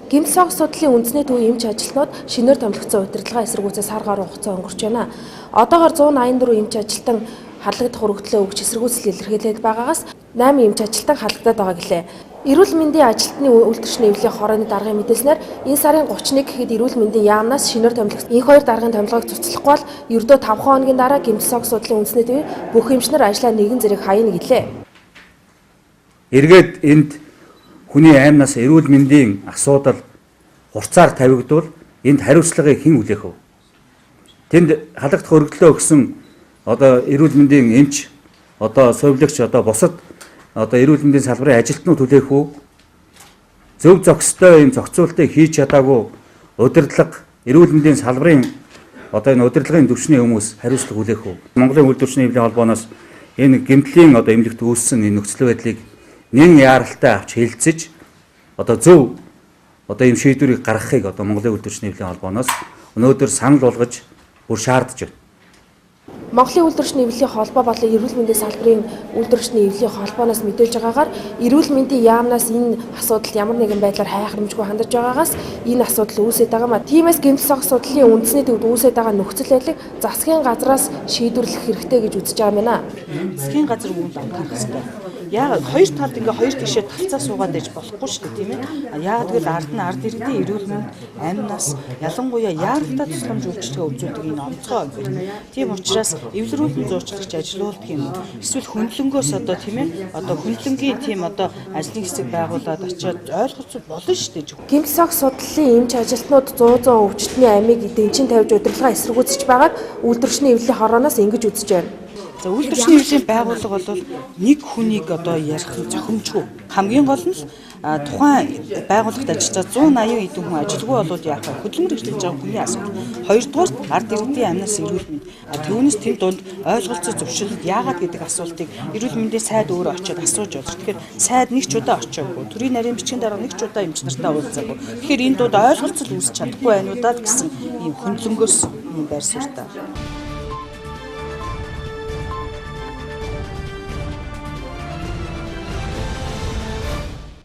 Гэмсэг судлалын үндэсний төв эмч ажилтнууд шинээр томилогдсон удирдлагын эсэргүүцээс сар гаруй хугацаа өнгөрч байна. Одоогоор 184 эмч ажилтан халагдах хүрэгтлээ өгч эсэргүүцэл илэрхийлээд байгаагаас 8 эмч ажилтан халагдаад байгаа гэлээ. Эрүүл мэндийн ажилтны үйлдвэрчний эвлэлийн хорооны даргын мэдээлснээр энэ сарын 31 гэхэд эрүүл мэндийн яамнаас шинээр томилогдсон энэ хоёр даргын томилгоог цуцлахгүй бол ердөө 5 хоногийн дараа гэмсэг судлалын үндэсний төв бүх эмчнэр ажлаа нэгэн зэрэг хаяна гэлээ. Эргээд энд хүний аймнаас эрүүл мэндийн асуудал хурцаар тавигдвал энд хариуцлагыг хэн хүлээх вэ? Тэнд халагдах хүрэгтлээ өгсөн одоо эрүүл мэндийн эмч, одоо сувилагч, одоо бусад одоо эрүүл мэндийн салбарын ажилтнууд хүлээх үү? Зөв зохистой юм зохицуултыг хийж чадаагүй удирдлага эрүүл мэндийн салбарын одоо энэ удирдлагын төвчний хүмүүс хариуцлага хүлээх үү? Монголын үйлдвэрчний эвлэлийн холбооноос энэ гэмтлийн одоо эмнэлэгт үүссэн энэ нөхцөл байдлыг нэн яаралтай авч хэлэлцэж одоо зөв одоо ийм шийдвэрийг гаргахыг одоо Монголын үйлдвэрчний эвлэлийн холбооноос өнөөдөр санал болгож бүр шаардж байна. Монголын үйлдвэрчний эвлэлийн холбоо болон эрүүл мэндийн салбарын үйлдвэрчний эвлэлийн холбооноос мэдээлж байгаагаар эрүүл мэндийн яамнаас энэ асуудалд ямар нэгэн байдлаар хайхрамжгүй хандаж байгаагаас энэ асуудал үүсэж байгаа маа. Тиймээс гэмсэг судлалын үндэсний төвд үүсэж байгаа нөхцөл байдлыг засгийн газраас шийдвэрлэх хэрэгтэй гэж үзэж байгаа юм байна. Засгийн газар үүнд анхаарах хэрэгтэй. Яагаад хоёр талд ингээ хоёр тишээ талцаа суугаад байж болохгүй шүү дээ, тийм ээ. Яагаад гэвэл ард иргэдийн эрүүл мэнд амнаас ялангуяа яаралтай тусламж үйлчилгээ үзүүлдэг энэ онцгой юм байна. Тийм учраас эвлэрүүлэн зуурчлагч ажилуулдаг юм. Эсвэл хөндлөнгөөс одоо тийм ээ одоо хөндлөнгийн тийм одоо ажлын хэсэг байгуулад очиод ойлголцол болно шүү дээ. Гэмсэг судлалын эмч ажилтнууд 100 өвчтний амийг дэнчин тавьж удирдлага эсэргүүцэж байгааг үйлдвэрчний эвлэлийн хорооноос ингэж үзэж байна. За үйлдвэрчний эвлэлийн байгууллага бол нэг хүнийг одоо ярих зохимжгүй. Хамгийн гол нь тухайн байгууллагт ажиллаж 180 эдэн хүн ажилгүй болоод яах вэ? Хөдөлмөр эрхлэж байгаа хүний асуудал. Хоёрдугаар ард иргэдийн амнаас эрүүл мэнд. Түүнээс тэнд донд ойлголцоо зөвшөөрөл яагаад гэдэг асуултыг эрүүл мэндийн сайд өөрөө очиод асууж байна. Тэгэхээр сайд нэг ч удаа очиагүй. Төрийн нарийн бичгийн дарга нэг ч удаа эмч нартай уулзаагүй. Тэгэхээр энэ дууд ойлголцол үүсч чадахгүй байна уу даа гэсэн ийм хөндлөнгөөс юм байр суурьтай.